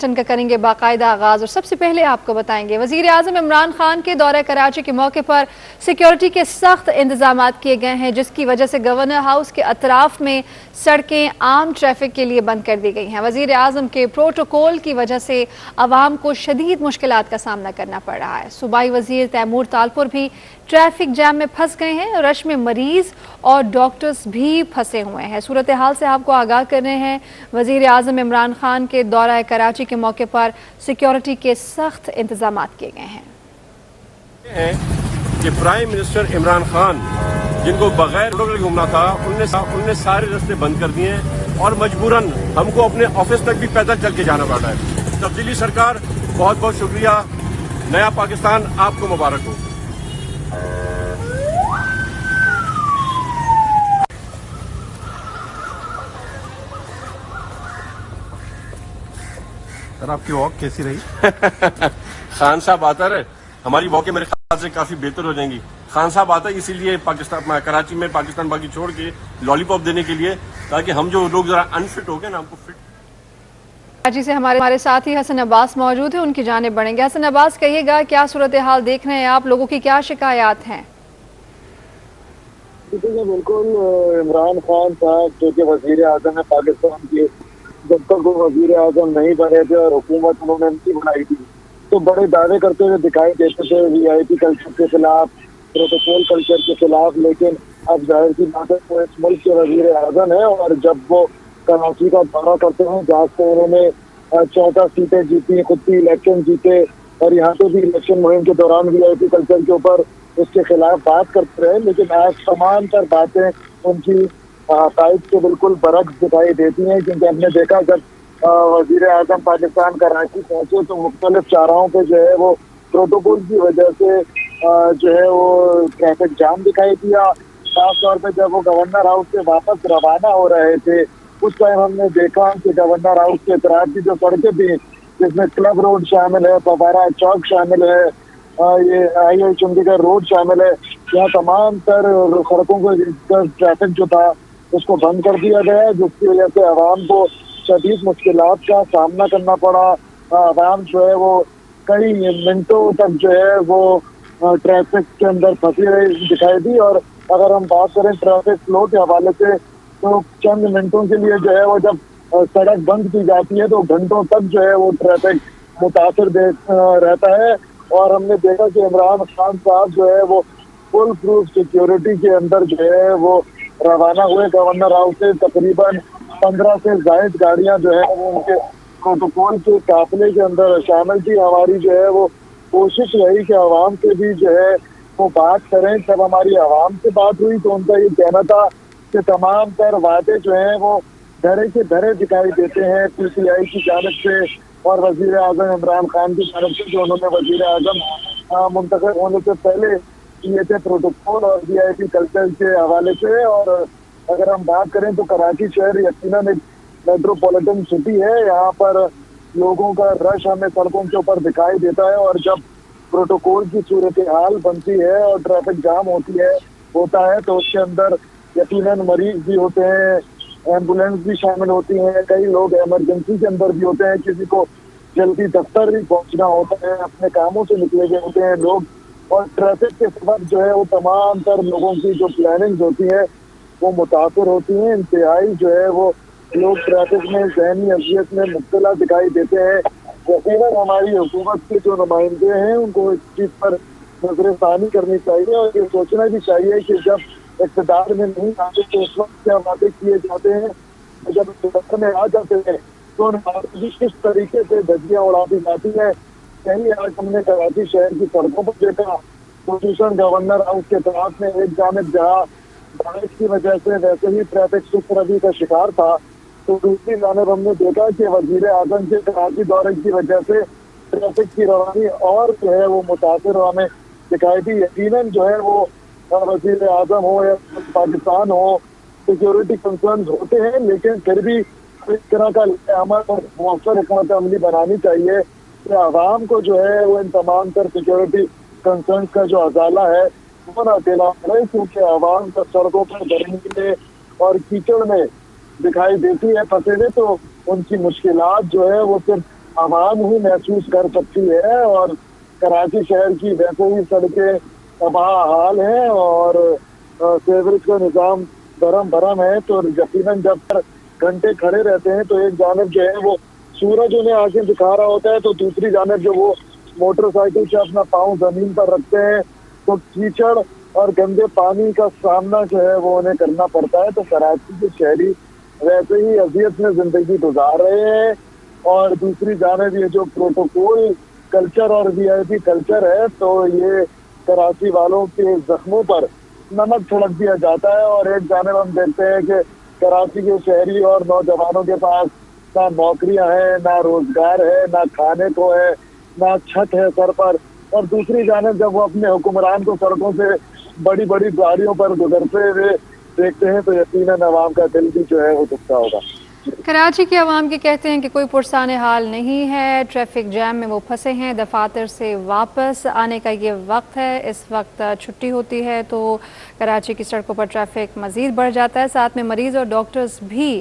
کا کریں گے باقاعدہ آغاز اور سب سے پہلے آپ کو بتائیں گے وزیر اعظم عمران خان کے دورہ کراچی کے موقع پر سیکیورٹی کے سخت انتظامات کیے گئے ہیں، جس کی وجہ سے گورنر ہاؤس کے اطراف میں سڑکیں عام ٹریفک کے لیے بند کر دی گئی ہیں۔ وزیر اعظم کے پروٹوکول کی وجہ سے عوام کو شدید مشکلات کا سامنا کرنا پڑ رہا ہے۔ صوبائی وزیر تیمور تالپور بھی ٹریفک جام میں پھنس گئے ہیں، رش میں مریض اور ڈاکٹرز بھی پھنسے ہوئے ہیں۔ صورتحال سے آپ کو آگاہ کر رہے ہیں۔ وزیر اعظم عمران خان کے دورہ کراچی کے موقع پر سیکیورٹی کے سخت انتظامات کیے گئے ہیں کہ پرائم منسٹر عمران خان جن کو بغیر پروٹوکول گھومنا تھا ان نے سارے راستے بند کر دیے ہیں اور مجبوراً ہم کو اپنے آفس تک بھی پیدل چل کے جانا پڑتا ہے۔ تبدیلی سرکار بہت بہت شکریہ، نیا پاکستان آپ کو مبارک ہو۔ سر آپ کی واک کیسی رہی؟ خان صاحب آتا رہے، ہماری واقع میرے خیال سے کافی بہتر ہو جائیں گی۔ خان صاحب آتا ہے اسی لیے کراچی میں پاکستان باقی چھوڑ کے لالی پاپ دینے کے لیے، تاکہ ہم جو لوگ ذرا انفٹ ہو گئے نا ہم کو فٹ۔ کراچی سے ہمارے ساتھی حسن عباس موجود ہیں، ان کی جانب بڑھیں گے۔ حسن عباس، کہیے گا کیا صورتحال دیکھ رہے ہیں آپ، لوگوں کی کیا شکایات ہیں؟ بالکل، عمران خان صاحب جو کہ وزیر اعظم ہے پاکستان کے، جب تک وہ وزیر اعظم نہیں بنے تھے اور حکومت انہوں نے نہیں بنائی تھی تو بڑے دعوے کرتے ہوئے دکھائی دیتے تھے وی آئی پی کلچر کے خلاف، پروٹوکول کلچر کے خلاف، لیکن اب ظاہر سی بات ہے وہ اس ملک کے وزیر اعظم ہیں اور جب وہ کراچی کا دورہ کرتے ہیں جہاں سے انہوں نے 14 سیٹیں جیتی، خود بھی الیکشن جیتے اور یہاں پہ بھی الیکشن مہم کے دوران وی آئی پی کلچر کے اوپر اس کے خلاف بات کرتے رہے، لیکن آج تمام تر باتیں ان کی عقائد کے بالکل برعکس دکھائی دیتی ہیں، کیونکہ ہم نے دیکھا جب وزیر اعظم پاکستان کراچی پہنچے تو مختلف چوراہوں پہ جو ہے وہ پروٹوکول کی وجہ سے جو ہے وہ ٹریفک جام دکھائی دیا۔ خاص طور پہ جب وہ گورنر ہاؤس سے واپس روانہ ہو رہے تھے اس ٹائم ہم نے دیکھا کہ گورنر ہاؤس کے اطراف کی جو سڑکیں تھیں، جس میں کلب روڈ شامل ہے، فوارہ چوک شامل ہے، یہ آئی آئی چنڈی گڑھ روڈ شامل ہے، یہاں تمام تر سڑکوں کو ٹریفک جو تھا اس کو بند کر دیا گیا، جس کی وجہ سے عوام کو شدید مشکلات کا سامنا کرنا پڑا۔ عوام جو ہے وہ کئی منٹوں تک جو ہے وہ ٹریفک کے اندر پھنسی رہی دکھائی دی، اور اگر ہم بات کریں ٹریفک فلو کے حوالے سے تو چند منٹوں کے لیے جو ہے وہ جب سڑک بند کی جاتی ہے تو گھنٹوں تک جو ہے وہ ٹریفک متاثر رہتا ہے، اور ہم نے دیکھا کہ عمران خان صاحب جو ہے وہ فل پروف سیکیورٹی کے اندر جو ہے وہ روانہ ہوئے گورنر ہاؤس سے۔ تقریباً 15 سے زائد گاڑیاں جو ہے وہ ان کے پروٹوکول کے قافلے کے اندر شامل تھی۔ ہماری جو ہے وہ کوشش رہی کہ عوام سے بھی جو ہے وہ بات کریں۔ جب ہماری عوام سے بات ہوئی تو ان کا یہ کہنا تھا کہ تمام تر وعدے جو ہیں وہ دھرے کے دھرے دکھائی دیتے ہیں پی ٹی آئی کی جانب سے اور وزیر اعظم عمران خان کی جانب سے، جو انہوں نے وزیر اعظم منتخب ہونے سے پہلے کیے تھے پروٹوکول اور وی آئی پی کلچر کے حوالے سے۔ اور اگر ہم بات کریں تو کراچی شہر یقیناً ایک میٹروپولیٹن سٹی ہے، یہاں پر لوگوں کا رش ہمیں سڑکوں کے اوپر دکھائی دیتا ہے، اور جب پروٹوکول کی صورتحال بنتی ہے اور ٹریفک جام ہوتا ہے تو اس کے اندر یقیناً مریض بھی ہوتے ہیں، ایمبولینس بھی شامل ہوتی ہیں، کئی لوگ ایمرجنسی کے اندر بھی ہوتے ہیں، کسی کو جلدی دفتر بھی پہنچنا ہوتا ہے، اپنے کاموں سے نکلے ہوئے ہوتے ہیں لوگ، اور ٹریفک کے سبب جو ہے وہ تمام تر لوگوں کی جو پلاننگ ہوتی ہے وہ متاثر ہوتی ہیں۔ انتہائی جو ہے وہ لوگ ٹریفک میں ذہنی اذیت میں مبتلا دکھائی دیتے ہیں۔ یقیناً ہماری حکومت کے جو نمائندے ہیں ان کو اس چیز پر نظر ثانی کرنی چاہیے اور یہ سوچنا بھی چاہیے کہ جب اقتدار میں نہیں آتے تو اس وقت کیا وعدے کیے جاتے ہیں، جب اقتدار میں آ جاتے ہیں تو ان بھی کس طریقے سے دھجیاں اڑا دی جاتی ہیں۔ کہیں آج ہم نے کراچی شہر کی سڑکوں پر دیکھا، خصوصاً گورنر ہاؤس کے طرف میں ایک جانب جہاں بارش کی وجہ سے ویسے ہی ٹریفک سست روی کا شکار تھا، تو دوسری جانب ہم نے دیکھا کہ وزیر اعظم کے کراچی دورے کی وجہ سے ٹریفک کی روانی اور جو ہے وہ متاثر ہمیں دکھائی دی۔ یقیناً جو ہے وہ وزیر اعظم ہو یا پاکستان ہو، سیکیورٹی کنسرنز ہوتے ہیں، لیکن پھر بھی اس طرح کا عمل اور مؤثر حکمت عملی بنانی چاہیے کہ عوام کو جو ہے وہ ان تمام تر سیکیورٹی کنسرنز کا جو ازالہ ہے وہ نہ دلا پڑے، کیونکہ عوام کا سڑکوں پر گرمی میں اور کیچڑ میں دکھائی دیتی ہے پھنسے ہوئے، تو ان کی مشکلات جو ہے وہ صرف आवाम ही महसूस कर सकती है। और कराची शहर की वैसे ही सड़कें तबाह हाल है और सीवरेज का निज़ाम धर्म भरम है, तो यकीनन जब घंटे खड़े रहते हैं तो एक जानब जो है वो सूरज उन्हें आगे दिखा रहा होता है, तो दूसरी जानब जो वो मोटरसाइकिल से अपना पाँव जमीन पर रखते हैं तो कीचड़ और गंदे पानी का सामना जो है वो उन्हें करना पड़ता है। तो कराची के शहरी वैसे ही अजियत में जिंदगी गुजार रहे हैं और दूसरी जानब ये जो प्रोटोकॉल कल्चर और वीआईपी कल्चर है, तो ये कराची वालों के जख्मों पर नमक छिड़क दिया जाता है। और एक जानब हम देखते हैं कि कराची के शहरी और नौजवानों के पास ना नौकरियां हैं, ना रोजगार है, ना खाने को है, ना छत है सर पर। और दूसरी जानब जब वो अपने हुक्मरान को सड़कों से बड़ी बड़ी गाड़ियों पर गुजरते हुए देखते हैं तो यकीनन अवाम का दिल भी जो है वो दुखता होगा। कराची के अवाम के कहते हैं कि कोई पुरसाने हाल नहीं है, ट्रैफिक जैम में वो फंसे हैं, दफातर से वापस आने का ये वक्त है, इस वक्त छुट्टी होती है तो कराची की सड़कों पर ट्रैफिक मज़ीद बढ़ जाता है, साथ में मरीज़ और डॉक्टर्स भी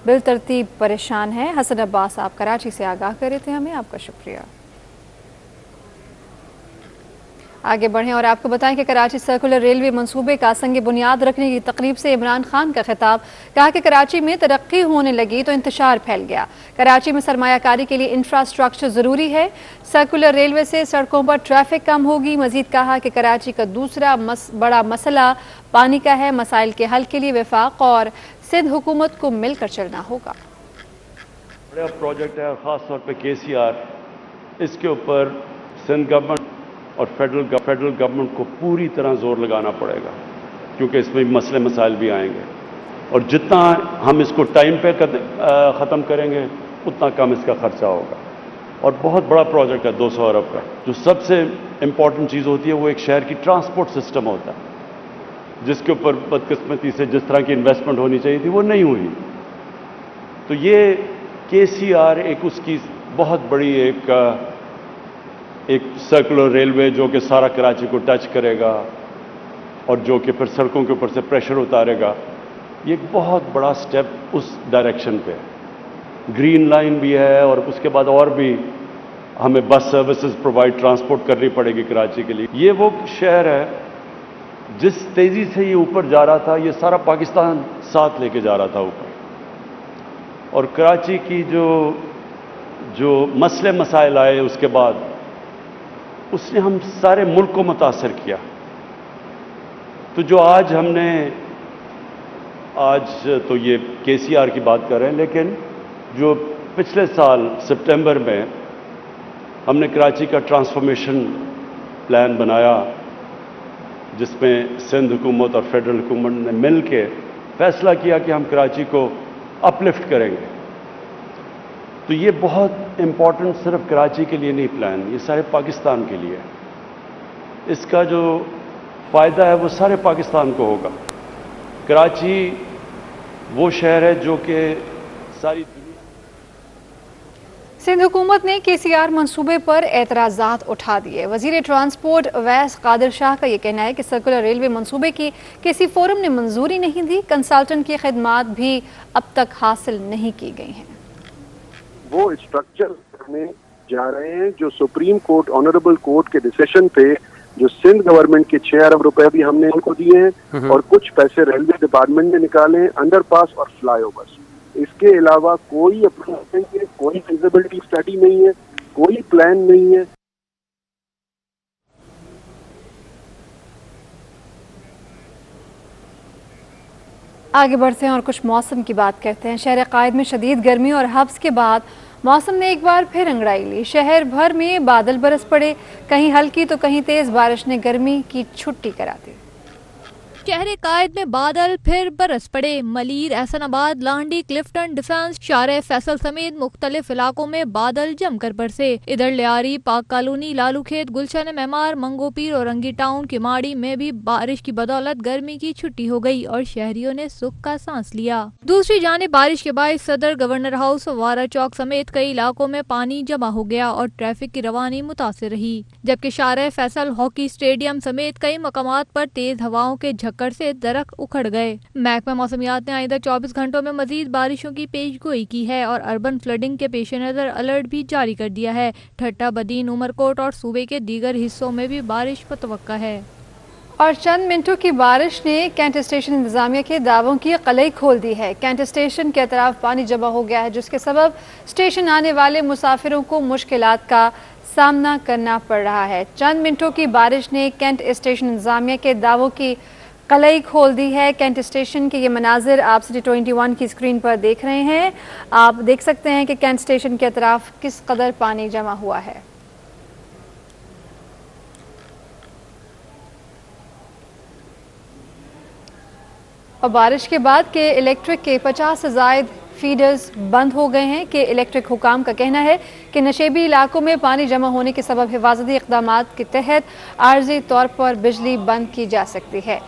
बिलतरतीब परेशान हैं। हसन अब्बास आप कराची से आगाह कर रहे थे हमें, आपका शुक्रिया। आगे बढ़ें और आपको बताएं कि कराची सर्कुलर रेलवे मंसूबे का संग बुनियाद रखने की तकरीब से इमरान खान का खिताब। कहा कि कराची में तरक्की होने लगी तो इंतशार फैल गया। कराची में सरमायाकारी के लिए इंफ्रास्ट्रक्चर ज़रूरी है। सर्कुलर रेलवे से सड़कों पर ट्रैफिक कम होगी। मजीद कहा कि कराची का दूसरा बड़ा मसला पानी का है। मसाइल के हल के लिए वफाक और सिंध हुकूमत को मिलकर चलना होगा। बड़ा प्रोजेक्ट है और ख़ास तौर पर KCR, इसके ऊपर सिंध गवर्नमेंट और फेडरल गवर्नमेंट को पूरी तरह जोर लगाना पड़ेगा, क्योंकि इसमें मसले मसाइल भी आएंगे और जितना हम इसको टाइम पे ख़त्म करेंगे उतना कम इसका खर्चा होगा। और बहुत बड़ा प्रोजेक्ट है 200 अरब का। जो सबसे इम्पॉर्टेंट चीज़ होती है वो एक शहर की ट्रांसपोर्ट सिस्टम होता है, जिसके ऊपर बदकिस्मती से जिस तरह की इन्वेस्टमेंट होनी चाहिए थी वो नहीं हुई। तो ये KCR एक उसकी बहुत बड़ी एक सर्कुलर रेलवे जो कि सारा कराची को टच करेगा और जो कि फिर सड़कों के ऊपर से प्रेशर उतारेगा, ये एक बहुत बड़ा स्टेप उस डायरेक्शन पे है। ग्रीन लाइन भी है और उसके बाद और भी हमें बस सर्विसेज प्रोवाइड ट्रांसपोर्ट करनी पड़ेगी कराची के लिए। ये वो शहर है जिस तेज़ी से ये ऊपर जा रहा था, ये सारा पाकिस्तान साथ लेके जा रहा था ऊपर। और कराची की जो मसले मसाइल आए उसके बाद उसने हम सारे मुल्क को मुतासर किया। तो जो आज तो ये KCR की बात कर रहे हैं, लेकिन जो पिछले साल सितंबर में हमने कराची का ट्रांसफॉर्मेशन प्लान बनाया, जिसमें सिंध हुकूमत और फेडरल हुकूमत ने मिल के फैसला किया कि हम कराची को अपलिफ्ट करेंगे। तो ये बहुत इम्पॉर्टेंट सिर्फ कराची के लिए नहीं प्लान, ये सारे पाकिस्तान के लिए है। इसका जो फ़ायदा है वो सारे पाकिस्तान को होगा। कराची वो शहर है जो कि सारी सिंध हुकूमत ने KCR मंसूबे पर एतराज़ात उठा दिए। वज़ीर ट्रांसपोर्ट अवैस कादिर शाह का ये कहना है कि सर्कुलर रेलवे मंसूबे की किसी फोरम ने मंजूरी नहीं दी, कंसल्टेंट की खिदमात भी अब तक हासिल नहीं की गई हैं। वो स्ट्रक्चर करने जा रहे हैं जो सुप्रीम कोर्ट ऑनरेबल कोर्ट के डिसीजन पे जो सिंध गवर्नमेंट के 6 अरब रुपए भी हमने उनको दिए हैं और कुछ पैसे रेलवे डिपार्टमेंट ने निकाले हैं अंडरपास और फ्लाईओवर्स। इसके अलावा कोई अप्रूवल नहीं है, कोई फिजिबिलिटी स्टडी नहीं है, कोई प्लान नहीं है। आगे बढ़ते हैं और कुछ मौसम की बात करते हैं। शहर कायद में शदीद गर्मी और हब्स के बाद मौसम ने एक बार फिर अंगड़ाई ली। शहर भर में बादल बरस पड़े, कहीं हल्की तो कहीं तेज बारिश ने गर्मी की छुट्टी करा दी। शहर कायद में बादल फिर बरस पड़े। मलीर, एहसनाबाद, लाहंडी, क्लिफ्टन, डिफेंस, शारे फैसल समेत मुख्तलिफ इलाकों में बादल जमकर बरसे। इधर लियारी, पाक कॉलोनी, लालू खेत, गुलशन मेमार, मंगोपीर और रंगी टाउन किमाड़ी में भी बारिश की बदौलत गर्मी की छुट्टी हो गई और शहरियों ने सुख का सांस लिया। दूसरी जानिब बारिश के बायस सदर, गवर्नर हाउस, वारा चौक समेत कई इलाकों में पानी जमा हो गया और ट्रैफिक की रवानी मुतासिर रही, जबकि शारे फैसल, हॉकी स्टेडियम समेत कई मकामात पर तेज हवाओं के झक्के टक्कर से दरख्त उखड़ गए। महकमा मौसमियात ने आइंदा 24 घंटों में मजीद बारिशों की पेशगोई की है और अर्बन फ्लडिंग के पेश नज़र अलर्ट भी जारी कर दिया है। ठट्टा, बदीन, उमरकोट और सूबे के दीगर हिस्सों में भी बारिश मुतवक्का है। और चंद मिनटों की बारिश ने कैंट स्टेशन इंतजामिया के दावों की कलई खोल दी है। कैंट स्टेशन के अतराफ पानी जमा हो गया है, जिसके सबब स्टेशन आने वाले मुसाफिरों को मुश्किलात का सामना करना पड़ रहा है। चंद मिनटों की बारिश ने कैंट स्टेशन इंतजामिया के दावों की कलई खोल दी है। कैंट स्टेशन के ये मनाजिर आप सिटी 21 की स्क्रीन पर देख रहे हैं। आप देख सकते हैं कि कैंट स्टेशन के अतराफ किस कदर पानी जमा हुआ है। और बारिश के बाद के इलेक्ट्रिक के 50 से ज़ायद फीडर्स बंद हो गए हैं। कि इलेक्ट्रिक हुकाम का कहना है कि नशेबी इलाकों में पानी जमा होने के सबब हिफाजती इक़दामात के तहत आर्जी तौर पर बिजली बंद की जा सकती है।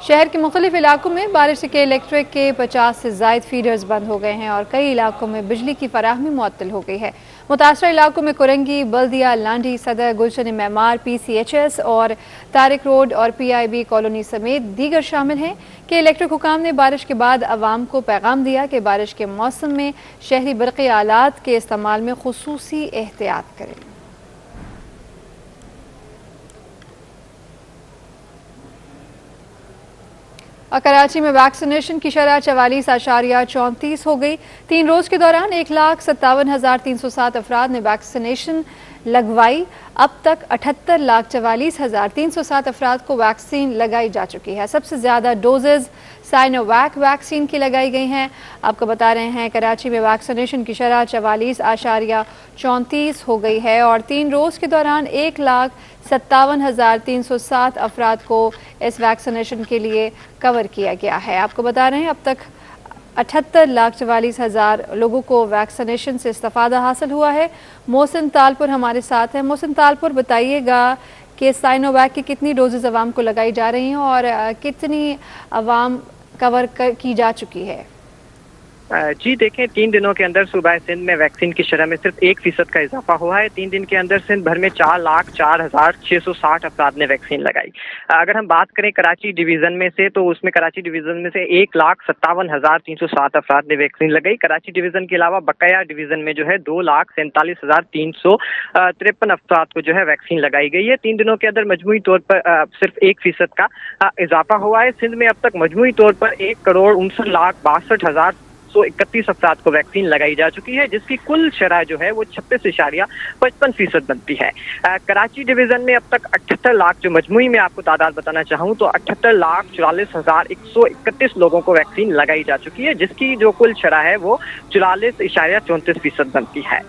शहर के मुख्तलिफ इलाकों में बारिश के इलेक्ट्रिक के 50 से ज़ायद फीडर्स बंद हो गए हैं और कई इलाकों में बिजली की फराहमी मुअत्तल हो गई है। मुतासरा इलाकों में कुरंगी, बल्दिया, लांडी, सदर, गुलशन मेमार, PCHS और तारिक रोड और PIB कॉलोनी समेत दीगर शामिल हैं। कि इलेक्ट्रिक हुकाम ने बारिश के बाद अवाम को पैगाम दिया कि बारिश के मौसम में शहरी बरक़ी आलात के इस्तेमाल में खुसूसी एहतियात करें। और कराची में वैक्सीनेशन की शरह 44.34 हो गई। 3 रोज के दौरान 1,57,307 अफराद ने वैक्सीनेशन लगवाई। अब तक 78,44,307 अफराद को वैक्सीन लगाई जा चुकी है। सबसे ज़्यादा डोजेज साइनोवैक वैक्सीन की लगाई गई हैं। आपको बता रहे हैं कराची में वैक्सीनेशन की शरह 44.34 हो गई है और 3 रोज़ के दौरान 1,57,307 अफराद को इस वैक्सीनेशन के लिए कवर किया गया है। आपको बता रहे हैं अब तक 78,44,000 लोगों को वैक्सीनेशन से इस्तिफादा हासिल हुआ है। मोहसिन तालपुर हमारे साथ हैं। मोहसिन तालपुर, बताइएगा कि साइनोवैक की कितनी डोजेज अवाम को लगाई जा रही हैं और कितनी अवाम कवर की जा चुकी है? जी देखें, 3 दिनों के अंदर सूबा सिंध में वैक्सीन की शरह में सिर्फ 1% का इजाफा हुआ है। 3 दिन के अंदर सिंध भर में 4,04,660 अफराद ने वैक्सीन लगाई। अगर हम बात करें कराची डिवीजन में से, तो उसमें कराची डिवीजन में से 1,57,307 अफराद ने वैक्सीन लगाई। कराची डिवीजन के अलावा बकाया डिवीजन में जो है 2,47,353 अफराद को जो है वैक्सीन लगाई गई है। 3 दिनों के अंदर मजमूई तौर पर सिर्फ 1% का इजाफा हुआ है। सिंध में अब तक मजमूई तौर पर 1,59,62,131 अफराद को वैक्सीन लगाई जा चुकी है, जिसकी कुल शरह जो है वो 36.55% बनती है। कराची डिवीजन में अब तक 78 लाख, जो मजमूई में आपको तादाद बताना चाहूँ तो 78,44,131 लोगों को वैक्सीन लगाई जा चुकी है, जिसकी जो कुल शरह है वो 44.34% बनती है।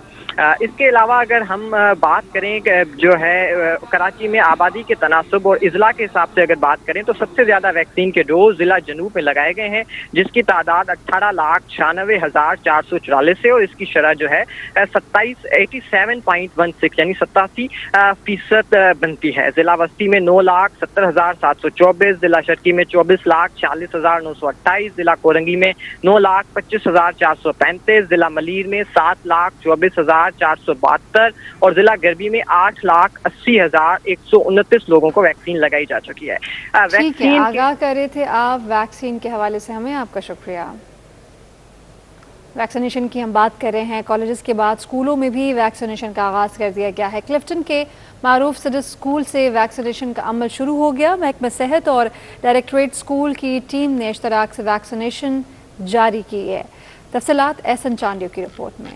इसके अलावा अगर हम बात करें जो है कराची में आबादी के तनासब और इजला के हिसाब से अगर बात करें, तो सबसे ज़्यादा वैक्सीन के डोज ज़िला जनूब में लगाए गए हैं, जिसकी तादाद 18,96,444 है और इसकी शरह जो है 87.16 यानी 87% बनती है। ज़िला वस्ती में 9,70,724, ज़िला शर्की में 24,40,928, ज़िला कोरंगी में 9,25,435, ज़िला मलीर में 7,24,472 और जिला गरबी में 8,80,129 लोगों को वैक्सीन लगाई जा चुकी है। ठीक है, आगाह कर रहे थे आप वैक्सीन के हवाले से, हमें आपका शुक्रिया। वैक्सीनेशन की हम बात कर रहे हैं। कॉलेजेस के बाद स्कूलों में भी वैक्सीनेशन का आगाज़ कर दिया गया है। क्लिफ्टन के मारूफ सदर स्कूल से वैक्सीनेशन का अमल शुरू हो गया। महकमा सेहत और डायरेक्टरेट स्कूल की टीम ने इश्तराक से वैक्सीनेशन जारी की है। तफसीलात एहसन चांडियो की रिपोर्ट में।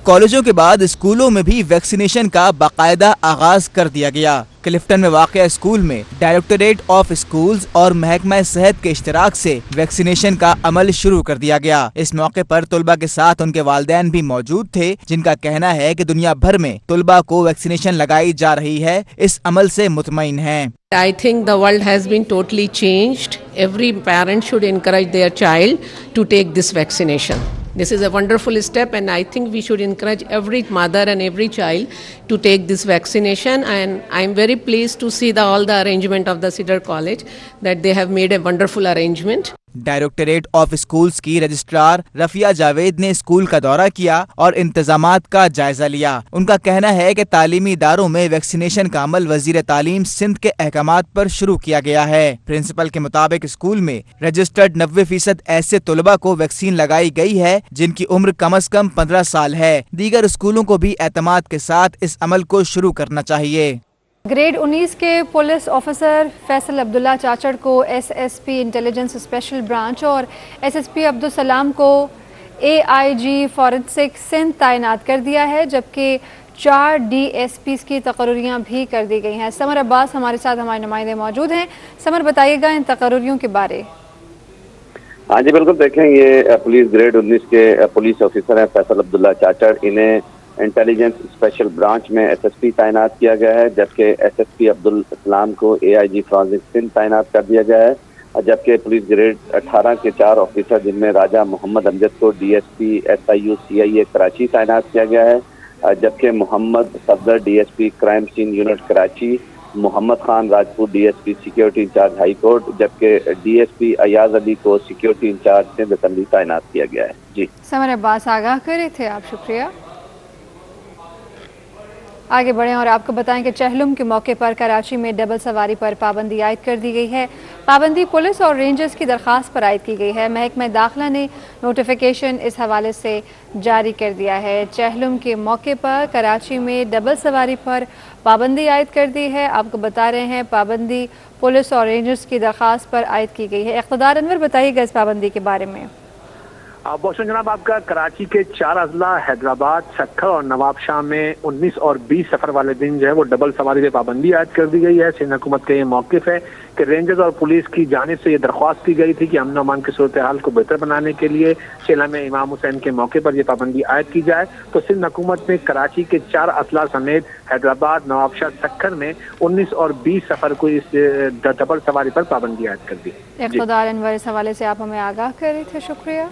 कॉलेजों के बाद स्कूलों में भी वैक्सीनेशन का बाकायदा आगाज कर दिया गया। क्लिफ्टन में वाक़या स्कूल में डायरेक्टरेट ऑफ स्कूल्स और महकमा सेहत के इश्तराक से वैक्सीनेशन का अमल शुरू कर दिया गया। इस मौके पर तुलबा के साथ उनके वालिदैन भी मौजूद थे, जिनका कहना है कि दुनिया भर में तुलबा को वैक्सीनेशन लगाई जा रही है, इस अमल से मुतमईन हैं। I think the world has been totally changed. Every parent should encourage their child to take this vaccination. This is a wonderful step, and I think we should encourage every mother and every child to take this vaccination. And I am very pleased to see all the arrangement of the Cedar College, that they have made a wonderful arrangement. Directorate of schools की registrar Rafia Javed ने school का दौरा किया और इंतजामात का जायजा लिया। उनका कहना है कि तालीमी इदारों में वैक्सीनेशन का अमल वजीर तालीम सिंध के अहकामात पर शुरू किया गया है। प्रिंसिपल के मुताबिक स्कूल में रजिस्टर्ड 90% ऐसे तलबा को वैक्सीन लगाई गई है जिनकी उम्र कम से कम 15 साल है। दीगर स्कूलों को भी एतमाद के साथ इस अमल को शुरू करना चाहिए। ग्रेड 19 के पुलिस ऑफिसर फैसल अब्दुल्ला चाचड़ को एसएसपी इंटेलिजेंस स्पेशल ब्रांच और एसएसपी अब्दुल सलाम को एआईजी फॉरेंसिक सिंध तैनात कर दिया है, जबकि 4 डीएसपी की तकर्रियाँ भी कर दी गई हैं। समर अब्बास हमारे साथ हमारे नुमाइंदे मौजूद हैं। समर, बताइएगा इन तकर्रियों के बारे। हाँ जी बिल्कुल, देखें ये पुलिस ग्रेड 19 के पुलिस ऑफिसर हैं फैसल अब्दुल्ला चाचड़, इन्हें इंटेलिजेंस स्पेशल ब्रांच में एसएसपी तैनात किया गया है, जबकि एसएसपी अब्दुल सलाम को एआईजी फॉरेंसिक सिंध तैनात कर दिया गया है। जबकि पुलिस ग्रेड 18 के 4 ऑफिसर जिनमें राजा मोहम्मद अमजद को डीएसपी एसआईयू सीआईए कराची तैनात किया गया है, जबकि Mohammad Safdar DSP crime scene unit Karachi, Mohammad Khan Rajput DSP security incharge high court, जबकि डीएसपी अयाज अली को सिक्योरिटी इंचार्ज सिंध असेंबली तैनात किया गया है। जी समर अब्बास आगाह करे थे आप, शुक्रिया। आगे बढ़ें और आपको बताएं कि चहलुम के मौके पर कराची में डबल सवारी पर पाबंदी आयद कर दी गई है। पाबंदी पुलिस और रेंजर्स की दरख्वास्त पर आयद की गई है। महकमा दाखिला ने नोटिफिकेशन इस हवाले से जारी कर दिया है। चहलुम के मौके पर कराची में डबल सवारी पर पाबंदी आयद कर दी है। आपको बता रहे हैं पाबंदी पुलिस और रेंजर्स की दरख्वास्त पर आयद की गई है। इक़्तिदार अनवर, बताइएगा इस पाबंदी के बारे में। बहुत जनाब, आपका कराची के 4 अजला हैदराबाद, सक्खर और नवाबशाह में 19 और 20 सफर वाले दिन जो है वो डबल सवारी पे पाबंदी आयद कर दी गई है। सिंध हुकूमत का ये मौक़िफ़ है कि रेंजर्स और पुलिस की जानिब से ये दरख्वास्त की गई थी कि अमन अमान की सूरत हाल को बेहतर बनाने के लिए शेला में इमाम हुसैन के मौके पर यह पाबंदी आयद की जाए। तो सिंध हुकूमत ने कराची के 4 अजला समेत हैदराबाद, नवाबशाह, सक्खर में 19 और 20 सफर को इस डबल सवारी पर पाबंदी आयद कर दी। इक़्तिदार अनवर, इस हवाले से आप हमें आगाह कर रहे थे, शुक्रिया।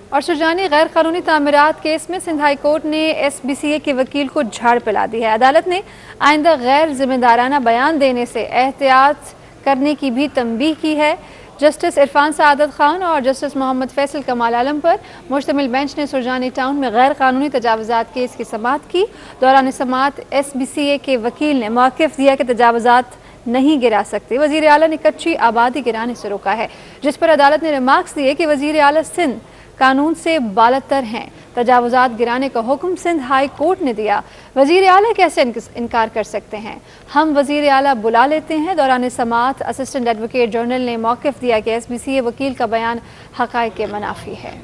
और सुजानी गैर कानूनी तामीरात केस में सिंध हाई कोर्ट ने एसबीसीए के वकील को झाड़ पिला दी है। अदालत ने आइंदा गैर जिम्मेदाराना बयान देने से एहतियात करने की भी तंबीह की है। जस्टिस इरफान सआदत खान और जस्टिस मोहम्मद फैसल कमाल आलम पर मुश्तमिल बेंच ने सुरजानी टाउन में गैर कानूनी तजावुज़ात केस की समाअत की। दौरान समाअत एसबीसीए के वकील ने मौक़िफ़ दिया कि तजावुज़ात नहीं गिरा सकते। वज़ीर आला ने कच्ची आबादी गिराने से रोका है, जिस पर अदालत ने रिमार्क्स दिए कि वज़ीर आला सिंध कानून से बालतर हैं। तजावुज़ात गिराने का हुक्म सिंध हाई कोर्ट ने दिया। वज़ीर आला कैसे इनकार कर सकते हैं? हम वज़ीर आला बुला लेते हैं। दौरान समाअत असिस्टेंट एडवोकेट जनरल ने मौक़िफ़ दिया कि एसबीसीए वकील का बयान हक़ाइक़ के मुनाफी है।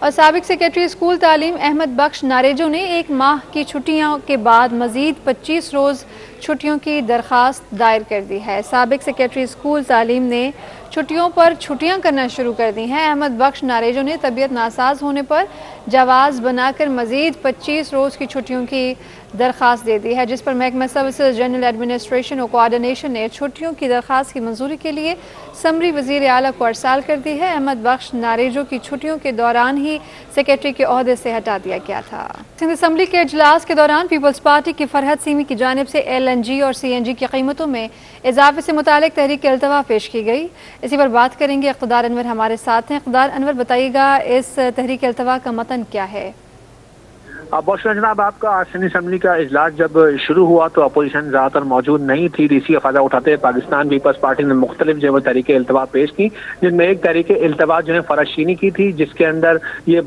और साबिक सेक्रेटरी स्कूल तालीम अहमद बख्श नारेजो ने 1 माह की छुट्टियों के बाद मज़ीद 25 रोज़ छुट्टियों की दरख्वास्त दायर कर दी है। साबिक सेक्रेटरी स्कूल तालीम ने छुट्टियों पर छुट्टियां करना शुरू कर दी हैं। अहमद बख्श नारेजो ने तबीयत नासाज होने पर जवाज़ बनाकर मज़ीद 25 रोज़ की छुट्टियों की दरख्वास्त दे दी है, जिस पर महकमा सर्विसेज जनरल एडमिनिस्ट्रेशन और कोऑर्डिनेशन ने छुट्टियों की दरख्वास्त की मंजूरी के लिए समरी वज़ीर आला को अरसाल कर दी है। अहमद बख्श नारेजो की छुट्टियों के दौरान ही सेक्रेटरी के ओहदे से हटा दिया गया था। सिंध असम्बली के इजलास के दौरान पीपल्स पार्टी की फरहत सीमी की जानिब से LNG और CNG की कीमतों में इजाफे से मुतालिक तहरीक इल्तवा पेश की गई। इसी पर बात करेंगे। इक़्तिदार अनवर हमारे साथ हैं। इक़्तिदार अनवर, बताइएगा इस तहरीक इल्तवा का मतन क्या है? बहुत जनाब, आपका आज सिंध असम्बली का इजलास जब शुरू हुआ तो अपोजिशन ज़्यादातर मौजूद नहीं थी। इसी का फ़ायदा उठाते पाकिस्तान पीपल्स पार्टी ने मुख्तलिफ जो है तहरीक इल्तवा पेश की, जिनमें एक तहरीक इल्तवा जो है फराशीनी की थी, जिसके अंदर ये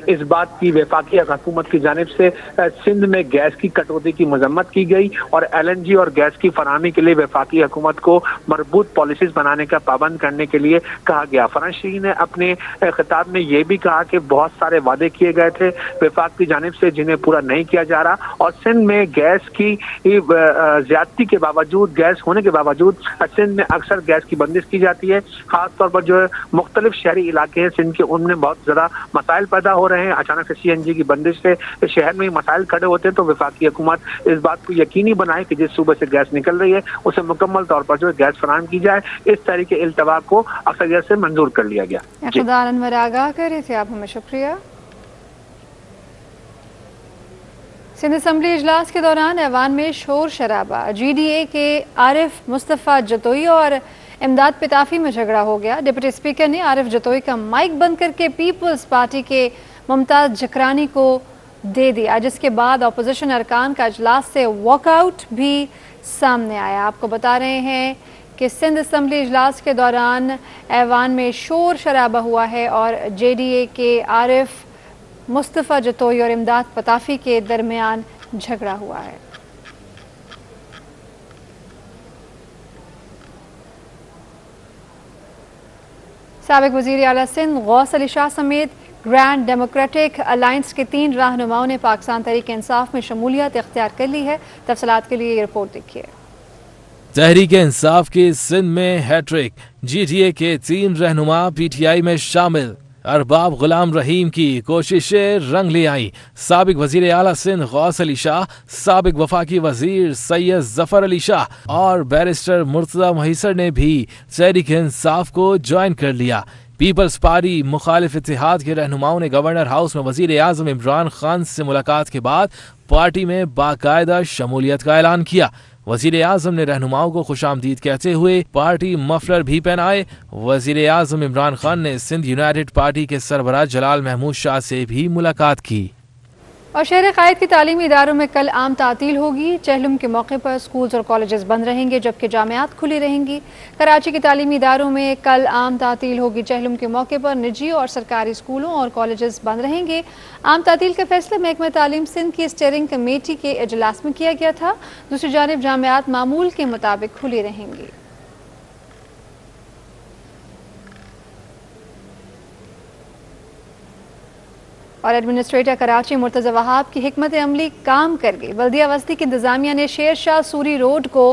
इस बात की वफाकी हुकूमत की जानिब से सिंध में गैस की कटौती की मजम्मत की गई और LNG और गैस की फराहमी के लिए वफाकी हुकूमत को मरबूत पॉलिसीज बनाने का पाबंद करने के लिए कहा गया। फराशीनी ने अपने खिताब में ये भी कहा कि बहुत सारे वादे किए गए थे वफाक की जानिब से जिन्हें पूरा नहीं किया जा रहा, और सिंध में गैस की ज्यादती के बावजूद, गैस होने के बावजूद सिंध में अक्सर गैस की बंदिश की जाती है। खासतौर पर जो है मुख्तलिफ शहरी इलाके हैं सिंध के, उनमें बहुत ज़्यादा मसाइल पैदा हो रहे हैं। अचानक से CNG की बंदिश से शहर में मसाइल खड़े होते हैं, तो वफाकी हुकूमत इस बात को यकीनी बनाए कि जिस सूबे से गैस निकल रही है उसे मुकम्मल तौर पर जो है गैस फराहम की जाए। इस तरीके इल्तवा को अक्सरियत से मंजूर कर लिया गया। इक़्तिदार अनवर आगाह कर रहे थे आप, हमें शुक्रिया। सिंध असम्बली इजलास के दौरान ऐवान में शोर शराबा। GDA के आरिफ मुस्तफ़ा जतोई और इमदाद पिताफी में झगड़ा हो गया। डिप्टी स्पीकर ने आरिफ जतोई का माइक बंद करके पीपल्स पार्टी के मुमताज जकरानी को दे दिया, जिसके बाद अपोजिशन अरकान का इजलास से वॉकआउट भी सामने आया। आपको बता रहे हैं कि सिंध असम्बली इजलास के दौरान ऐवान में शोर शराबा हुआ है और JDA के आरिफ मुस्तफ़ा जतोई और इमदाद पताफी के दरमियान झगड़ा हुआ है। साबिक वज़ीर आला सिंध गौस अली शाह समेत ग्रैंड डेमोक्रेटिक अलायंस के 3 रहनुमाओं ने पाकिस्तान तहरीक इंसाफ में शमूलियत इख्तियार कर ली है। तफसीलात के लिए ये रिपोर्ट देखिए। तहरीक इंसाफ की सिंध में हैट्रिक, GDA के 3 रहनुमा PTI में शामिल। अरबाब गुलाम रहीम की कोशिशें रंग ले आई। साबिक वजीर आला सिंध गौस अली शाह, साबिक वफाकी वजीर सैयद जफर अली शाह और बैरिस्टर मुर्तजा मुहिसर ने भी तहरीक इंसाफ को ज्वाइन कर लिया। पीपल्स पार्टी मुखालिफ इत्तेहाद के रहनुमाओं ने गवर्नर हाउस में वजीर आजम इमरान खान से मुलाकात के बाद पार्टी में बाकायदा शमूलियत का ऐलान किया। वजीर आजम ने रहनुमाओं को खुशामदीद कहते हुए पार्टी मफलर भी पहनाए। वजीर आजम इमरान खान ने सिंध यूनाइटेड पार्टी के सरबराह जलाल महमूद शाह से भी मुलाकात की। और शहर कायद की तालीमी इदारों में कल आम तातील होगी। चहलुम के मौके पर स्कूल्स और कॉलेजेस बंद रहेंगे, जबकि जामियात खुली रहेंगी। कराची के तालीमी इदारों में कल आम तातील होगी। चहलुम के मौके पर निजी और सरकारी स्कूलों और कॉलेजेस बंद रहेंगे। आम तातील का फैसला महकमा तालीम सिंध की स्टीयरिंग कमेटी के इजलास में किया गया था। दूसरी जानिब जामियात मामूल के मुताबिक खुली रहेंगी। और एडमिनिस्ट्रेटर कराची मुर्तज़ा वहाब की हिकमत अमली काम कर गई। बल्दिया बस्ती की इंतजामिया ने शेर शाह सूरी रोड को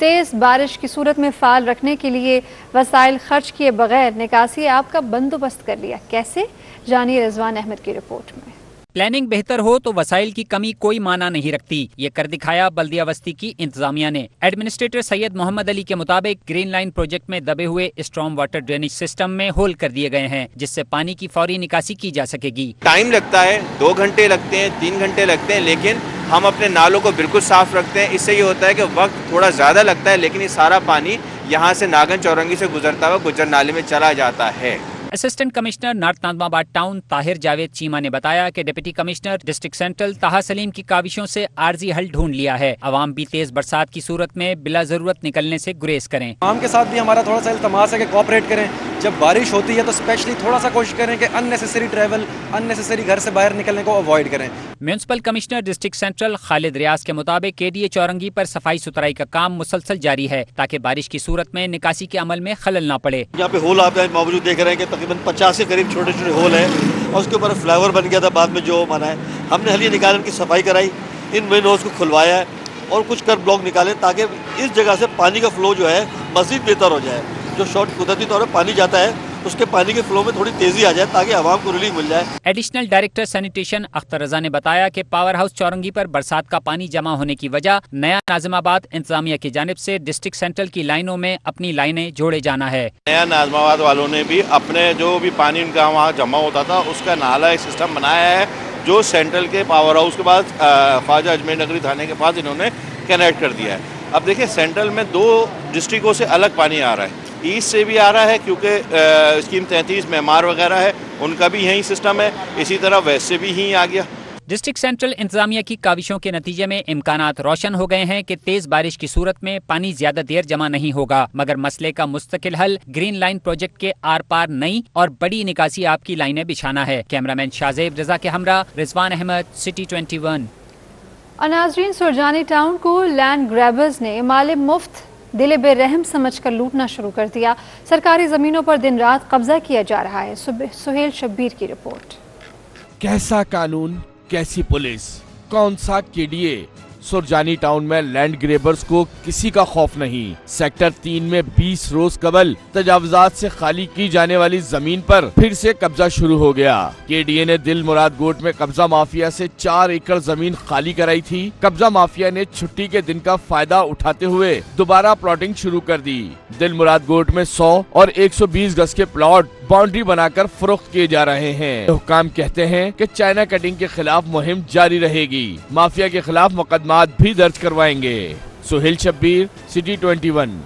तेज़ बारिश की सूरत में फाल रखने के लिए वसाइल खर्च किए बगैर निकासी आब का बंदोबस्त कर लिया। कैसे, जानिए रिजवान अहमद की रिपोर्ट में। प्लानिंग बेहतर हो तो वसाइल की कमी कोई माना नहीं रखती, ये कर दिखाया बल्दिया बस्ती की इंतजामिया ने। एडमिनिस्ट्रेटर सैयद मोहम्मद अली के मुताबिक ग्रीन लाइन प्रोजेक्ट में दबे हुए स्ट्रॉम वाटर ड्रेनेज सिस्टम में होल कर दिए गए हैं, जिससे पानी की फौरी निकासी की जा सकेगी। टाइम लगता है, 2 घंटे लगते हैं, 3 घंटे लगते हैं, लेकिन हम अपने नालों को बिल्कुल साफ रखते हैं। इससे ये होता है कि वक्त थोड़ा ज़्यादा लगता है, लेकिन ये सारा पानी यहाँ से नागन चौरंगी से गुजरता हुआ गुजर नाले में चला जाता है। Assistant commissioner north Nazimabad town Tahir Javed Cheema ने बताया कि डिप्टी कमिश्नर डिस्ट्रिक्ट सेंट्रल ताहा सलीम की काविशों से आर्जी हल ढूंढ लिया है। अवाम भी तेज बरसात की सूरत में बिला जरूरत निकलने से गुरेज करें। आवाम के साथ भी हमारा थोड़ा सा इल्तमास है कि कोऑपरेट करें। जब बारिश होती है तो स्पेशली थोड़ा सा कोशिश करें कि अननेसेसरी ट्रैवल, अननेसेसरी घर से बाहर निकलने को अवॉइड करें। Municipal commissioner district central Khalid Riaz के मुताबिक KDA चौरंगी पर सफाई सुथराई का काम मुसलसल जारी है, ताकि बारिश की सूरत में निकासी के अमल में खलल न पड़े। यहाँ पे होल आप मौजूद देख रहे हैं कि तकरीबन 50 के करीब छोटे छोटे होल है और उसके ऊपर फ्लाईओवर बन गया था बाद में जो बना है। हमने हलिया निकालन की सफाई कराई, इन मेन होल्स को खुलवाया है और कुछ कर ब्लॉक निकाले ताकि इस जगह से पानी का फ्लो जो है मज़ीद बेहतर हो जाए। जो शॉर्ट कुदरती तौर पर पानी जाता है उसके पानी के फ्लो में थोड़ी तेजी आ जाए ताकि आवाम को रिलीफ मिल जाए। एडिशनल डायरेक्टर सैनिटेशन अख्तर रजा ने बताया कि पावर हाउस चौरंगी पर बरसात का पानी जमा होने की वजह नया नाज़िमाबाद इंतजामिया की जानिब से डिस्ट्रिक्ट सेंट्रल की लाइनों में अपनी लाइनें जोड़े जाना है। नया नाज़िमाबाद वालों ने भी अपने जो भी पानी उनका वहाँ जमा होता था उसका नाला एक सिस्टम बनाया है, जो सेंट्रल के पावर हाउस के बाद ख्वाजा अजमेर नगरी थाने के पास इन्होंने कनेक्ट कर दिया है। अब देखिए सेंट्रल में 2 डिस्ट्रिक्टों से अलग पानी आ रहा है, ईस्ट से भी आ रहा है क्योंकि स्कीम 33 मेमार वगैरह है, उनका भी यही सिस्टम है, इसी तरह वेस्ट से भी यहीं आ गया। डिस्ट्रिक्ट सेंट्रल इंतजामिया की काविशों के नतीजे में इम्कानात रोशन हो गए हैं कि तेज बारिश की सूरत में पानी ज्यादा देर जमा नहीं होगा, मगर मसले का मुस्तकिल हल ग्रीन लाइन प्रोजेक्ट के आर पार नई और बड़ी निकासी आपकी लाइनें बिछाना है। कैमरामैन शाहजेब रजा के हमरा रिजवान अहमद, सिटी 21। नाज़रीन, सुरजानी टाउन को लैंड ग्रैबर्स ने माले मुफ्त दिल बेरहम समझकर लूटना शुरू कर दिया। सरकारी जमीनों पर दिन रात कब्जा किया जा रहा है। सुहेल शब्बीर की रिपोर्ट। कैसा कानून, कैसी पुलिस, कौन सा KDA। सुरजानी टाउन में लैंड ग्रेबर्स को किसी का खौफ नहीं। सेक्टर 3 में 20 रोज कबल तजावुजात से खाली की जाने वाली जमीन पर फिर से कब्जा शुरू हो गया। KDA ने दिल मुराद गोट में कब्जा माफिया से 4 एकड़ जमीन खाली कराई थी। कब्जा माफिया ने छुट्टी के दिन का फायदा उठाते हुए दोबारा प्लॉटिंग शुरू कर दी। दिल मुराद गोट में 100 और 120 गज के प्लॉट बाउंड्री बनाकर फरोख्त किए जा रहे हैं। हुक्काम कहते हैं कि चाइना कटिंग के खिलाफ मुहिम जारी रहेगी, माफिया के खिलाफ मुकदमात भी दर्ज करवाएंगे। सुहेल शब्बीर, सिटी 21।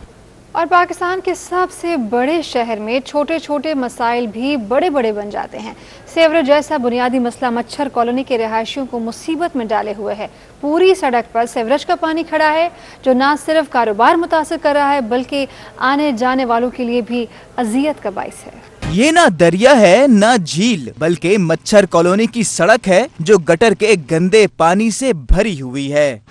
और पाकिस्तान के सबसे बड़े शहर में छोटे छोटे मसाइल भी बड़े बड़े बन जाते हैं। सेवरेज जैसा बुनियादी मसला मच्छर कॉलोनी के रहायशियों को मुसीबत में डाले हुए है। पूरी सड़क पर सेवरेज का पानी खड़ा है, जो न सिर्फ कारोबार मुतासर कर रहा है बल्कि आने जाने वालों के लिए भी अजियत का बाइस है। ये ना दरिया है ना झील, बल्कि मच्छर कॉलोनी की सड़क है जो गटर के गंदे पानी से भरी हुई है।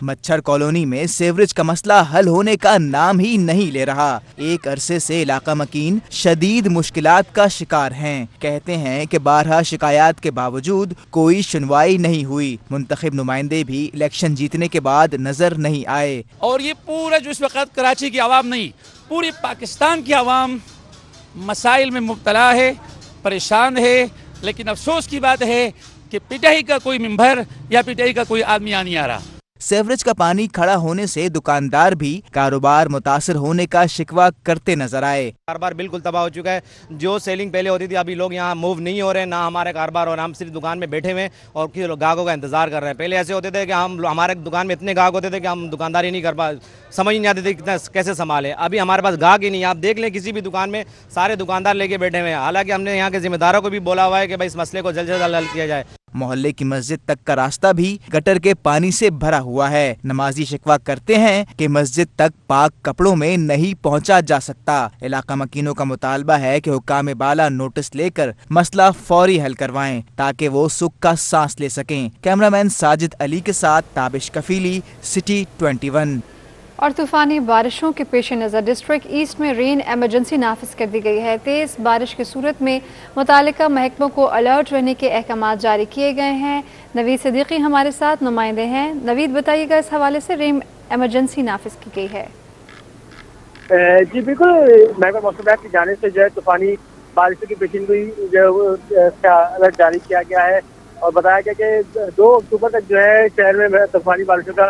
मच्छर कॉलोनी में सीवरेज का मसला हल होने का नाम ही नहीं ले रहा। एक अरसे से इलाका मकीन शदीद मुश्किलात का शिकार हैं। कहते हैं कि 12 शिकायत के बावजूद कोई सुनवाई नहीं हुई। मुंतखब नुमाइंदे भी इलेक्शन जीतने के बाद नजर नहीं आए। और ये पूरा जो इस वक्त कराची की आवाम नहीं, पूरी पाकिस्तान की आवाम मसाइल में मुब्तला है, परेशान है। लेकिन अफसोस की बात है कि पिटाई का कोई मेंबर या पिटाई का कोई आदमी आ नहीं आ रहा। सीवरेज का पानी खड़ा होने से दुकानदार भी कारोबार मुतासर होने का शिकवा करते नजर आए। कारोबार बिल्कुल तबाह हो चुका है। जो सेलिंग पहले होती थी, अभी लोग यहाँ मूव नहीं हो रहे, ना हमारे कारोबार, और हम सिर्फ दुकान में बैठे हुए और किसी ग्राहकों का इंतजार कर रहे हैं। पहले ऐसे होते थे कि हमारे दुकान में इतने ग्राहक होते थे कि हम दुकानदारी नहीं कर पा, समझ नहीं आती थी कितना कैसे संभाले। अभी हमारे पास ग्राहक ही नहीं। आप देख लें किसी भी दुकान में सारे दुकानदार लेके बैठे हुए हैं। हालांकि हमने यहाँ के जिम्मेदारों को भी बोला हुआ है कि भाई इस मसले को जल्द से जल्द हल किया जाए। मोहल्ले की मस्जिद तक का रास्ता भी गटर के पानी से भरा हुआ है। नमाजी शिकवा करते हैं कि मस्जिद तक पाक कपड़ों में नहीं पहुंचा जा सकता। इलाका मकीनों का मुतालबा है कि हुक्काम बाला नोटिस लेकर मसला फौरी हल करवाएं ताकि वो सुख का सांस ले सकें। कैमरामैन साजिद अली के साथ ताबिश कफीली, सिटी 21। और तूफानी बारिशों के पेश नज़र डिस्ट्रिक्ट ईस्ट में रेन एमरजेंसी नाफिज कर दी गई है। तेज़ बारिश की सूरत में मुतालिका महकमों को अलर्ट रहने के अहकाम जारी किए गए हैं। नवीद सिद्दीकी हमारे साथ नुमाइंदे हैं। नवीद, बताइएगा इस हवाले से रेन एमरजेंसी नाफिज की गई है। जी बिल्कुल, महकमा मौसम की जाने से जो है तूफानी बारिशों की पेशिनगोई जो इसका अलर्ट जारी किया गया है और बताया गया कि 2 अक्टूबर तक जो है शहर में तूफानी बारिशों का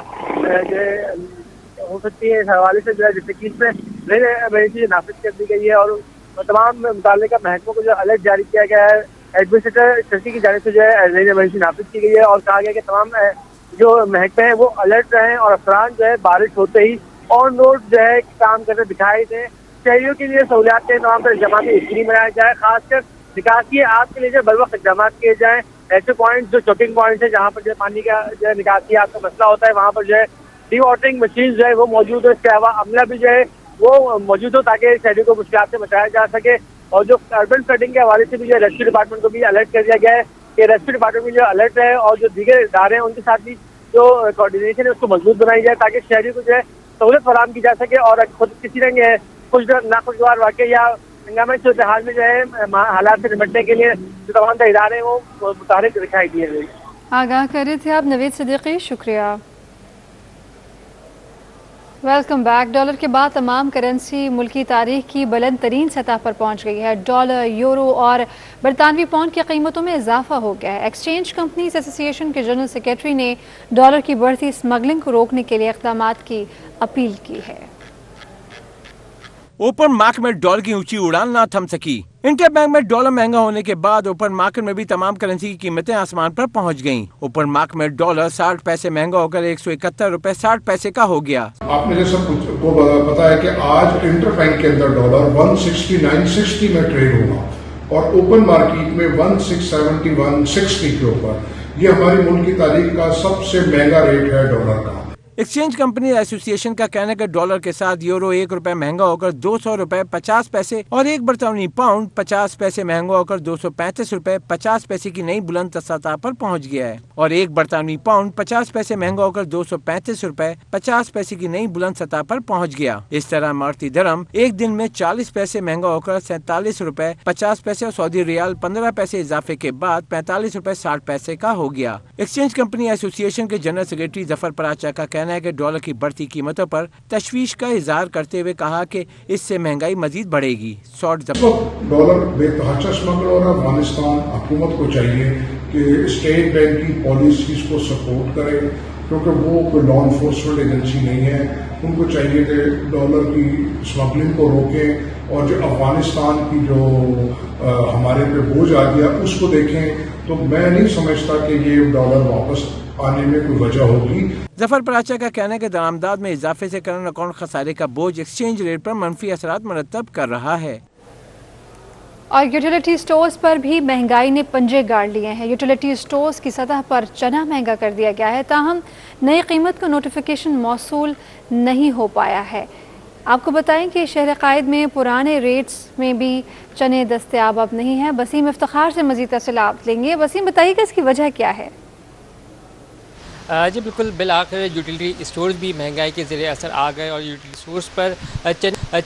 जो हो सकती है। इस हवाले से जो है डिस्ट्रिक्ट ईस्ट में रेन एमरजेंसी नाफिज कर दी गई है और तमाम मुताल्लिका महकमों को जो अलर्ट जारी किया गया है। एडमिनिस्ट्रेटर शशि की जाने से जो है रेन एमरजेंसी नाफिज की गई है और कहा गया कि तमाम जो महकमे हैं वो अलर्ट रहें और अफसरान जो है बारिश होते ही ऑन रोड जो है काम करते दिखाई दें। शहरियों के लिए सहूलियात के तमाम पर इक़दाम यकीनी बनाया जाए, खासकर निकासी आप के लिए जो बर वक्त इक़दाम किए जाएँ। ऐसे पॉइंट जो चोकिंग पॉइंट है जहाँ पर जो पानी का जो है निकासी आपका मसला होता है, वहाँ पर जो है डी वाटरिंग मशीन जो है वो मौजूद हो। इसके अलावा अमला भी जो है वो मौजूद हो ताकि शहरियों को मुश्किलात से बचाया जा सके। और जो अर्बन फ्लडिंग के हवाले से भी जो रेस्क्यू डिपार्टमेंट को भी अलर्ट कर दिया गया है कि रेस्क्यू डिपार्टमेंट भी जो अलर्ट है और जो दीगर इदारे हैं उनके साथ भी जो कोऑर्डिनेशन है उसको मजबूत बनाई जाए ताकि शहरियों को जो है सहूलत फराहम की जा सके और खुद किसी रंग कुछ नाखुशगवार वाक़े या हंगामे सूरत हाल में जो है हालात से निपटने के लिए जो तमाम इदारे हैं वो मुतहरिक दिखाई दिए गए। आगाह कर रहे थे आप नवीद सिद्दीकी, शुक्रिया। Welcome back. डॉलर के बाद तमाम करेंसी मुल्की तारीख की बुलंद तरीन सतह पर पहुंच गई है। डॉलर, यूरो और बरतानवी पाउंड की कीमतों में इजाफा हो गया है। एक्सचेंज कंपनीज एसोसिएशन के जनरल सेक्रेटरी ने डॉलर की बढ़ती स्मगलिंग को रोकने के लिए इक़दाम की अपील की है। ओपन मार्केट में डॉलर की ऊंची उड़ान ना थम सकी। इंडिया बैंक में डॉलर महंगा होने के बाद ओपन मार्केट में भी तमाम करेंसी की कीमतें आसमान पर पहुंच गईं। ओपन मार्केट में डॉलर 60 पैसे महंगा होकर 171 रुपए 60 पैसे का हो गया। आपने जैसा को पता है कि आज इंटर बैंक के अंदर डॉलर 169.60 में ट्रेड होगा और ओपन मार्केट में 167.160 के ऊपर। ये हमारी मुल्क की तारीख का सबसे महंगा रेट है डॉलर का। एक्सचेंज कंपनी एसोसिएशन का कहना है कि डॉलर के साथ यूरो 1 रुपए महंगा होकर 200 रुपए 50 पैसे और एक बरतानवी पाउंड 50 पैसे महंगा होकर 235 रुपए 50 पैसे की नई बुलंद सतह पर पहुंच गया है और एक बरतानवी पाउंड 50 पैसे महंगा होकर 235 रुपए 50 पैसे की नई बुलंद सतह पर पहुंच गया। इस तरह इमारती दरम एक दिन में 40 पैसे महंगा होकर 47 रुपए 50 पैसे और सऊदी रियाल 15 पैसे इजाफे के बाद 45 रुपए 60 पैसे का हो गया। एक्सचेंज कंपनी एसोसिएशन के जनरल सेक्रेटरी जफर पराचा का कहना है कि डॉलर की बढ़ती कीमतों पर तशवीश का इजहार करते हुए कहा कि इससे महंगाई मजीद बढ़ेगी। डॉलर बेतहाशा स्मगल हो रहा। अफगानिस्तान हुकूमत को चाहिए कि स्टेट बैंक की पॉलिसीज को सपोर्ट करे क्योंकि वो कोई लॉ इन्फोर्समेंट एजेंसी नहीं है। ان کو چاہیے کہ ڈالر کی اسمگلنگ کو روکیں اور جو افغانستان کی جو ہمارے پہ بوجھ آ گیا اس کو دیکھیں. تو میں نہیں سمجھتا کہ یہ ڈالر واپس آنے میں کوئی وجہ ہوگی. ظفر پراچا کا کہنا ہے کہ درآمدات میں اضافے سے کرنٹ اکاؤنٹ خسارے کا بوجھ ایکسچینج ریٹ پر منفی اثرات مرتب کر رہا ہے. اور یوٹیلیٹی سٹورز پر بھی مہنگائی نے پنجے گاڑ لیے ہیں. یوٹیلیٹی سٹورز کی سطح پر چنا مہنگا کر دیا گیا ہے، تاہم نئی قیمت کا نوٹیفیکیشن موصول نہیں ہو پایا ہے. آپ کو بتائیں کہ شہر قائد میں پرانے ریٹس میں بھی چنے دستیاب اب نہیں ہیں. وسیم افتخار سے مزید تفصیلات لیں گے. وسیم بتائیے کہ اس کی وجہ کیا ہے؟ جی بالکل، بالآخر یوٹیلیٹی اسٹورز بھی مہنگائی کے زیر اثر آ گئے اور یوٹیلیٹی اسٹورز پر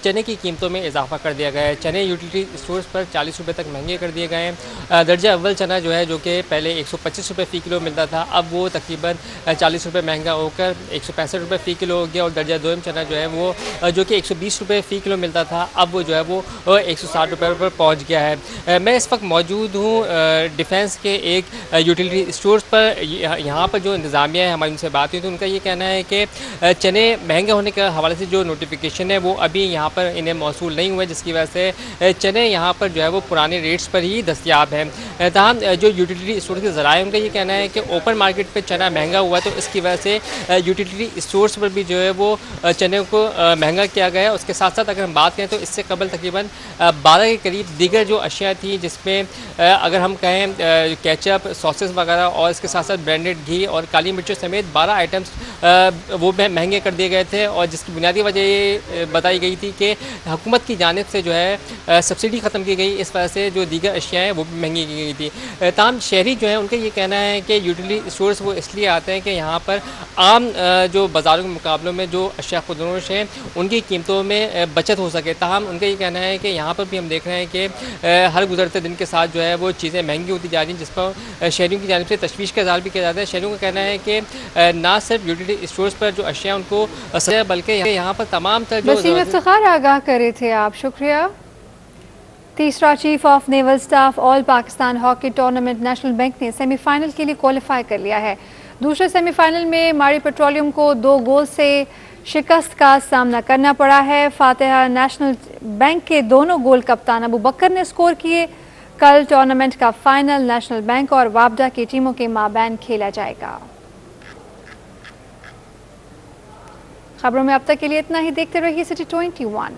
چنے کی قیمتوں میں اضافہ کر دیا گیا ہے. چنے یوٹیلیٹی اسٹورز پر 40 روپے تک مہنگے کر دیے گئے ہیں. درجہ اول چنا جو ہے، جو کہ پہلے 125 روپے فی کلو ملتا تھا، اب وہ تقریباً 40 روپے مہنگا ہو کر 165 روپے فی کلو ہو گیا. اور درجہ دوم چنا جو ہے وہ جو کہ 120 روپے فی کلو ملتا تھا، اب وہ جو ہے وہ 160 روپے پر پہنچ گیا ہے. میں اس وقت موجود ہوں ڈیفینس کے ایک یوٹیلیٹی اسٹورز پر. یہاں پر جو انتظامیہ ہے، ہماری ان سے بات ہوئی تو ان کا یہ کہنا ہے کہ چنے مہنگے ہونے کے حوالے سے جو نوٹیفیکیشن ہے وہ ابھی یہاں پر انہیں موصول نہیں ہوئے، جس کی وجہ سے چنے یہاں پر جو ہے وہ پرانے ریٹس پر ہی دستیاب ہیں. تاہم جو یوٹیلیٹی اسٹور کے ذرائع ان کا یہ کہنا ہے کہ اوپن مارکیٹ پہ چنا مہنگا ہوا ہے، تو اس کی وجہ سے یوٹیلیٹی اسٹورز پر بھی جو ہے وہ چنے کو مہنگا کیا گیا ہے. اس کے ساتھ ساتھ اگر ہم بات کریں تو اس سے قبل تقریباً 12 کے قریب دیگر جو اشیاء تھیں، جس میں اگر ہم کہیں کیچپ، ساسز وغیرہ اور اس کے ساتھ ساتھ برینڈڈ گھی اور کالی مرچوں سمیت 12 آئٹمس وہ مہنگے کر دیے گئے تھے. اور جس کی بنیادی وجہ یہ بتائی گئی تھی کہ حکومت کی جانب سے جو ہے سبسڈی ختم کی گئی، اس وجہ سے جو دیگر اشیاء ہیں وہ بھی مہنگی کی گئی تھی. تاہم شہری جو ہیں ان کا یہ کہنا ہے کہ یوٹیلیٹی اسٹورز وہ اس لیے آتے ہیں کہ یہاں پر عام جو بازاروں کے مقابلوں میں جو اشیاء خودروش ہیں ان کی قیمتوں میں بچت ہو سکے. تاہم ان کا یہ کہنا ہے کہ یہاں پر بھی ہم دیکھ رہے ہیں کہ ہر گزرتے دن کے ساتھ جو ہے وہ چیزیں مہنگی ہوتی جا رہی ہیں، جس پر شہریوں کی جانب سے تشویش کا اظہار بھی کیا جاتا ہے. شہریوں کا کہنا ہے کہ نہ صرف یوٹیلیٹی اسٹورز پر جو اشیاء ان کو بلکہ یہاں پر تمام تر جو وسیم افتخار آگاہ کر رہے تھے آپ، شکریہ. تیسرا chief of naval staff all Pakistan hockey tournament national bank نے سیمی فائنل کے لیے کوالیفائی کر لیا ہے. دوسرے سیمی فائنل میں ماری پیٹرولیم کو 2 گول سے شکست کا سامنا کرنا پڑا ہے. فاتحہ نیشنل بینک کے دونوں گول کپتان ابو بکر نے سکور کیے. کل ٹورنامنٹ کا فائنل نیشنل بینک اور وابڈا کی ٹیموں کے مابین کھیلا جائے گا. خبروں میں اب تک کے لیے اتنا ہی. دیکھتے رہیے سٹی 21.